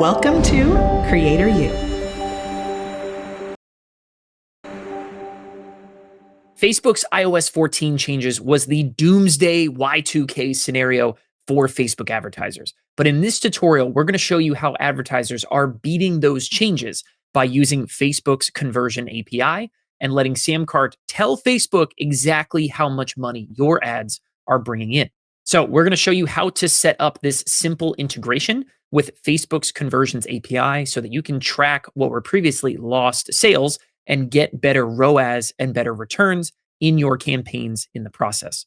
Welcome to Creator U. Facebook's iOS 14 changes was the doomsday Y2K scenario for Facebook advertisers. But in this tutorial, we're going to show you how advertisers are beating those changes by using Facebook's conversion API and letting Samcart tell Facebook exactly how much money your ads are bringing in. So we're going to show you how to set up this simple integration with Facebook's conversions API so that you can track what were previously lost sales and get better ROAS and better returns in your campaigns in the process.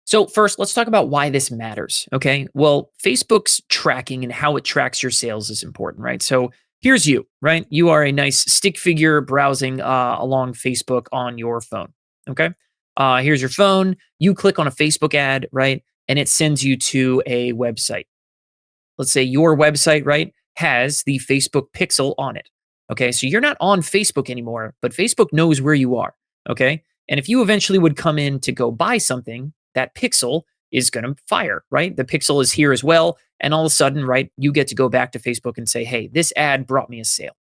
So first, let's talk about why this matters, okay? Well, Facebook's tracking and how it tracks your sales is important, right? So here's you, right? You are a nice stick figure browsing along Facebook on your phone, okay? Here's your phone. You click on a Facebook ad, right? And it sends you to a website. Let's say your website, right, has the Facebook pixel on it. Okay, so you're not on Facebook anymore, but Facebook knows where you are. Okay, and if you eventually would come in to go buy something, that pixel is going to fire, right? The pixel is here as well. And all of a sudden, right, you get to go back to Facebook and say, hey, this ad brought me a sale.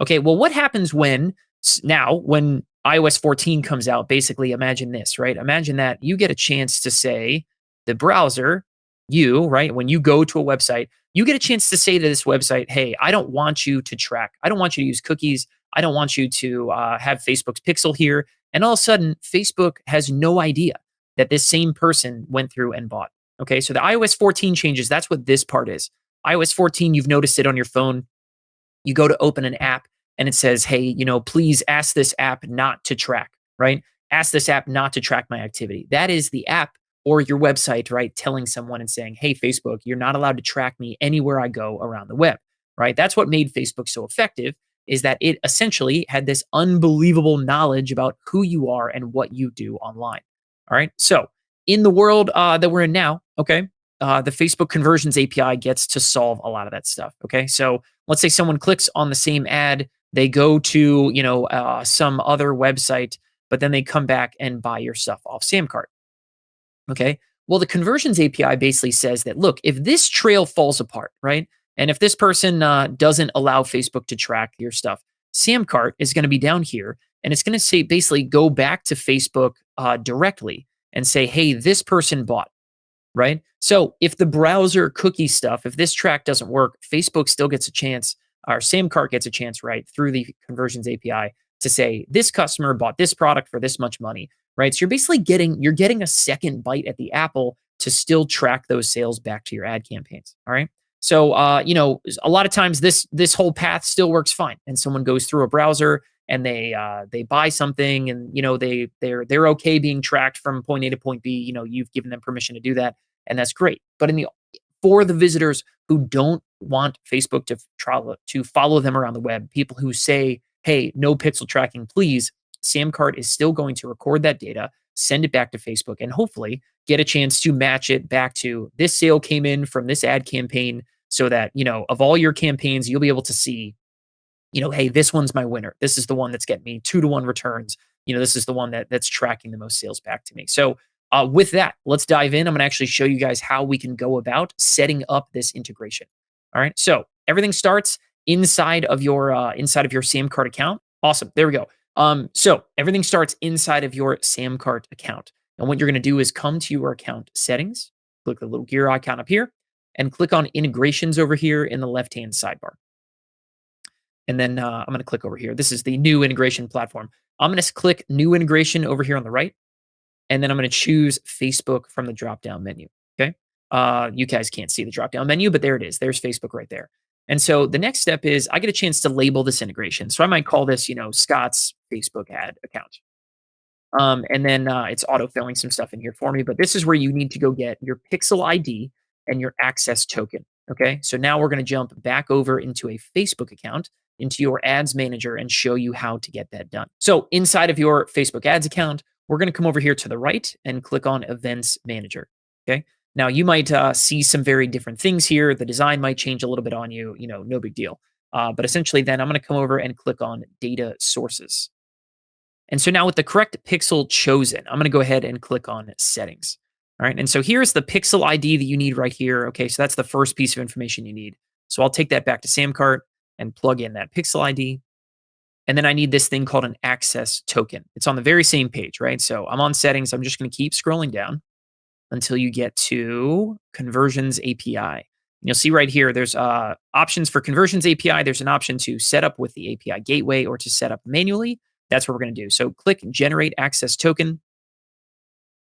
Okay, well, what happens when iOS 14 comes out? Basically, imagine this, right? Imagine that you get a chance to say, the browser, right, when you go to a website, you get a chance to say to this website, hey, I don't want you to track. I don't want you to use cookies. I don't want you to have Facebook's pixel here. And all of a sudden, Facebook has no idea that this same person went through and bought. Okay, so the iOS 14 changes, that's what this part is. iOS 14, you've noticed it on your phone. You go to open an app and it says, hey, please ask this app not to track, right? Ask this app not to track my activity. That is the app or your website, right, telling someone and saying, hey, Facebook, you're not allowed to track me anywhere I go around the web, right? That's what made Facebook so effective, is that it essentially had this unbelievable knowledge about who you are and what you do online, all right? So in the world that we're in now, okay, the Facebook Conversions API gets to solve a lot of that stuff, okay? So let's say someone clicks on the same ad, they go to, some other website, but then they come back and buy your stuff off Samcart. Okay. Well, the conversions API basically says that, look, if this trail falls apart, right? And if this person doesn't allow Facebook to track your stuff, Samcart is going to be down here and it's going to say, basically go back to Facebook directly and say, hey, this person bought, right? So if the browser cookie stuff, if this track doesn't work, Facebook still gets a chance, or Samcart gets a chance, right, through the conversions API to say, this customer bought this product for this much money, right? So you're basically getting a second bite at the apple to still track those sales back to your ad campaigns. All right. So a lot of times this whole path still works fine, and someone goes through a browser and they buy something, and they're okay being tracked from point A to point B. You've given them permission to do that, and that's great. But for the visitors who don't want Facebook to follow them around the web, people who say, hey, no pixel tracking, please, Samcart is still going to record that data, send it back to Facebook, and hopefully get a chance to match it back to this sale came in from this ad campaign, so that, of all your campaigns, you'll be able to see, hey, this one's my winner. This is the one that's getting me 2-to-1 returns. This is the one that's tracking the most sales back to me. So with that, let's dive in. I'm going to actually show you guys how we can go about setting up this integration. All right. So everything starts inside of your Samcart account. Awesome. There we go. So everything starts inside of your Samcart account. And what you're going to do is come to your account settings, click the little gear icon up here, and click on integrations over here in the left-hand sidebar. And then I'm going to click over here. This is the new integration platform. I'm going to click new integration over here on the right. And then I'm going to choose Facebook from the drop-down menu. Okay. You guys can't see the drop-down menu, but there it is. There's Facebook right there. And so the next step is I get a chance to label this integration. So I might call this, Scott's Facebook ad account. And then it's auto-filling some stuff in here for me. But this is where you need to go get your Pixel ID and your access token. Okay. So now we're going to jump back over into a Facebook account, into your ads manager, and show you how to get that done. So inside of your Facebook ads account, we're going to come over here to the right and click on Events Manager. Okay. Now, you might see some very different things here. The design might change a little bit on you, no big deal. But essentially, then I'm going to come over and click on Data Sources. And so now with the correct pixel chosen, I'm going to go ahead and click on Settings. All right. And so here's the pixel ID that you need right here. Okay. So that's the first piece of information you need. So I'll take that back to Samcart and plug in that pixel ID. And then I need this thing called an access token. It's on the very same page, right? So I'm on settings. I'm just going to keep scrolling down until you get to Conversions API. And you'll see right here, there's options for Conversions API. There's an option to set up with the API gateway or to set up manually. That's what we're going to do. So click Generate Access Token.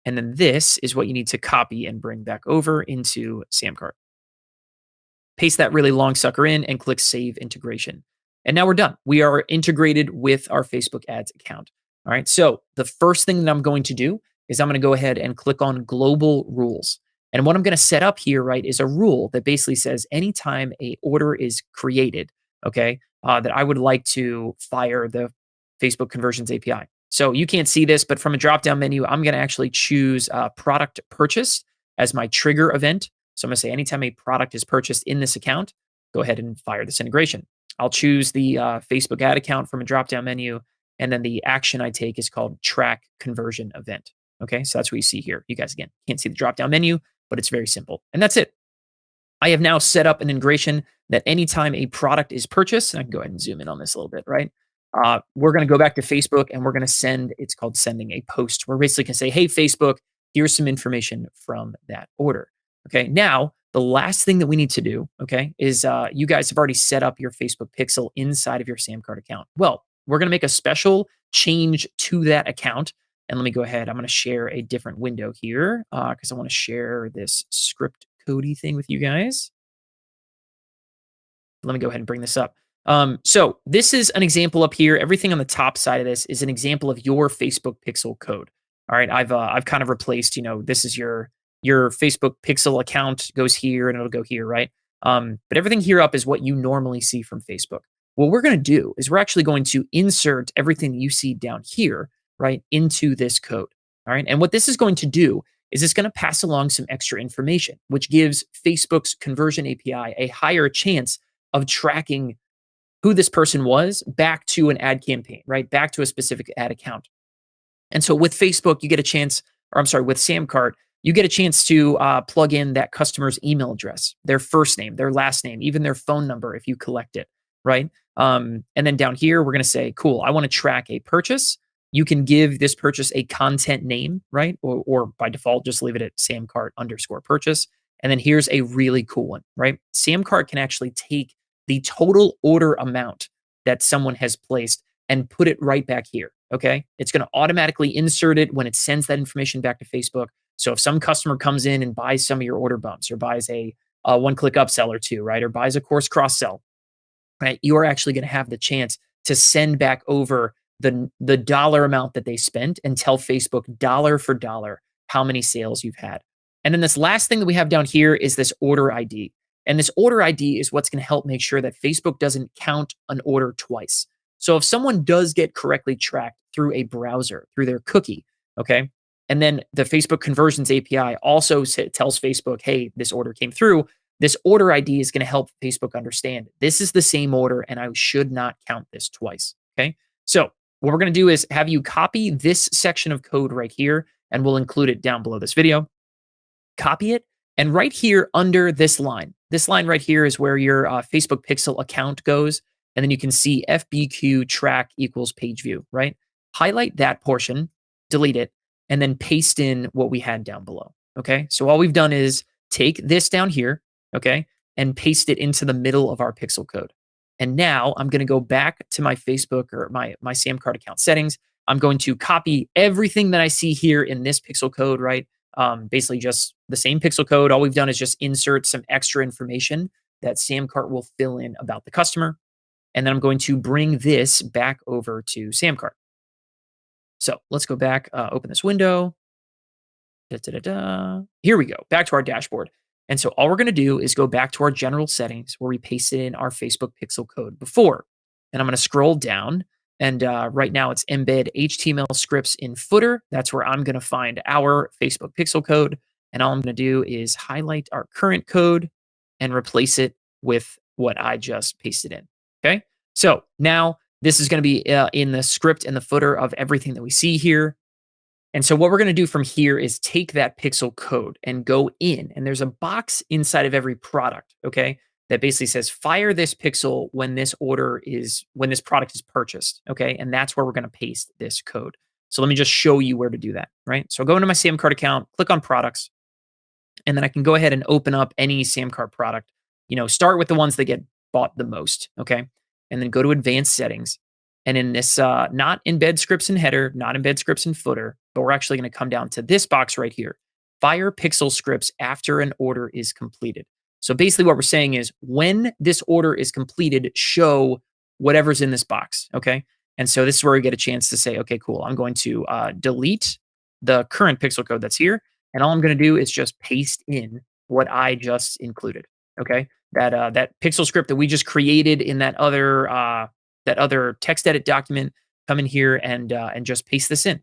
And then this is what you need to copy and bring back over into Samcart. Paste that really long sucker in and click Save Integration. And now we're done. We are integrated with our Facebook ads account. All right. So the first thing that I'm going to do is I'm going to go ahead and click on Global Rules. And what I'm going to set up here, right, is a rule that basically says anytime a order is created, okay, that I would like to fire the Facebook Conversions API. So you can't see this, but from a drop-down menu, I'm going to actually choose product purchased as my trigger event. So I'm going to say anytime a product is purchased in this account, go ahead and fire this integration. I'll choose the Facebook ad account from a drop-down menu, and then the action I take is called track conversion event. Okay, so that's what you see here. You guys, again, can't see the drop-down menu, but it's very simple. And that's it. I have now set up an integration that anytime a product is purchased, and I can go ahead and zoom in on this a little bit, right? We're going to go back to Facebook and we're going to send, it's called sending a post. We're basically going to say, hey, Facebook, here's some information from that order. Okay, now the last thing that we need to do, okay, is you guys have already set up your Facebook pixel inside of your Samcart account. Well, we're going to make a special change to that account. And let me go ahead. I'm going to share a different window here because I want to share this script codey thing with you guys. Let me go ahead and bring this up. So this is an example up here. Everything on the top side of this is an example of your Facebook pixel code. All right, I've kind of replaced, this is your Facebook pixel account goes here and it'll go here, right? But everything here up is what you normally see from Facebook. What we're going to do is we're actually going to insert everything you see down here, right, into this code. All right, and what this is going to do is it's going to pass along some extra information, which gives Facebook's Conversion API a higher chance of tracking who this person was back to an ad campaign, right? Back to a specific ad account. And so with Facebook, you get a chance, or I'm sorry, with Samcart, you get a chance to plug in that customer's email address, their first name, their last name, even their phone number if you collect it, right? And then down here, we're going to say, cool, I want to track a purchase. You can give this purchase a content name, right? Or by default, just leave it at Samcart_purchase. And then here's a really cool one, right? Samcart can actually take the total order amount that someone has placed and put it right back here, okay? It's going to automatically insert it when it sends that information back to Facebook. So if some customer comes in and buys some of your order bumps or buys a one-click upsell or two, right? Or buys a course cross-sell, right? You are actually going to have the chance to send back over the dollar amount that they spent and tell Facebook dollar for dollar how many sales you've had. And then this last thing that we have down here is this order ID. And this order ID is what's going to help make sure that Facebook doesn't count an order twice. So if someone does get correctly tracked through a browser, through their cookie, okay, and then the Facebook Conversions API also tells Facebook, hey, this order came through, this order ID is going to help Facebook understand this is the same order and I should not count this twice, okay? So what we're going to do is have you copy this section of code right here, and we'll include it down below this video. Copy it, and right here under this line right here is where your Facebook pixel account goes. And then you can see FBQ track equals page view, right? Highlight that portion, delete it, and then paste in what we had down below, okay? So all we've done is take this down here, okay, and paste it into the middle of our pixel code. And now I'm going to go back to my Facebook or my Samcart account settings. I'm going to copy everything that I see here in this pixel code, right? Basically just the same pixel code. All we've done is just insert some extra information that Samcart will fill in about the customer. And then I'm going to bring this back over to Samcart. So let's go back, open this window. Here we go, back to our dashboard. And so all we're going to do is go back to our general settings where we pasted in our Facebook pixel code before. And I'm going to scroll down. And right now it's embed HTML scripts in footer. That's where I'm going to find our Facebook pixel code. And all I'm going to do is highlight our current code and replace it with what I just pasted in. Okay. So now this is going to be in the script and the footer of everything that we see here. And so what we're going to do from here is take that pixel code and go in, and there's a box inside of every product, okay? that basically says fire this pixel when this product is purchased. Okay. And that's where we're going to paste this code. So let me just show you where to do that. Right. So go into my Samcart account, click on products, and then I can go ahead and open up any Samcart product. Start with the ones that get bought the most. Okay. And then go to advanced settings. And in this, not embed scripts in header, not embed scripts in footer, but we're actually going to come down to this box right here. Fire pixel scripts after an order is completed. So basically what we're saying is when this order is completed, show whatever's in this box. Okay. And so this is where we get a chance to say, okay, cool. I'm going to delete the current pixel code that's here. And all I'm going to do is just paste in what I just included. Okay. That pixel script that we just created in that other text edit document, come in here and just paste this in.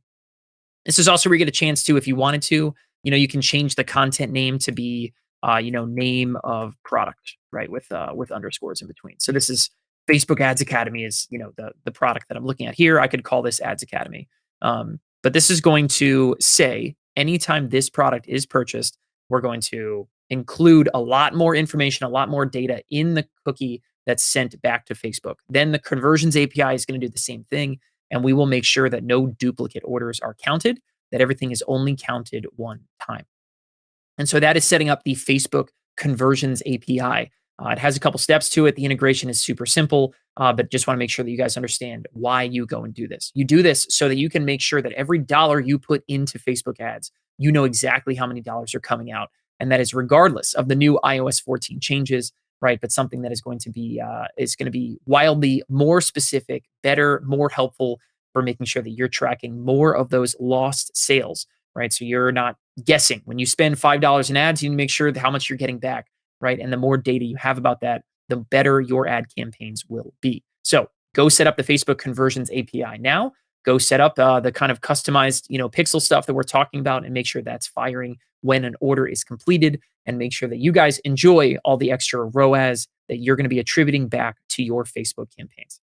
This is also where you get a chance to, if you wanted to, you can change the content name to be, name of product, right? With underscores in between. So this is Facebook Ads Academy is, the product that I'm looking at here. I could call this Ads Academy. But this is going to say anytime this product is purchased, we're going to include a lot more information, a lot more data in the cookie that's sent back to Facebook. Then the conversions API is going to do the same thing. And we will make sure that no duplicate orders are counted, that everything is only counted one time. And so that is setting up the Facebook conversions API. It has a couple steps to it. The integration is super simple, but just want to make sure that you guys understand why you go and do this. You do this so that you can make sure that every dollar you put into Facebook ads, you know exactly how many dollars are coming out. And that is regardless of the new iOS 14 changes, right? But something that is going to be wildly more specific, better, more helpful for making sure that you're tracking more of those lost sales, right? So you're not guessing. When you spend $5 in ads, you need to make sure that how much you're getting back, right? And the more data you have about that, the better your ad campaigns will be. So go set up the Facebook Conversions API now. Go set up the kind of customized, pixel stuff that we're talking about, and make sure that's firing when an order is completed, and make sure that you guys enjoy all the extra ROAS that you're going to be attributing back to your Facebook campaigns.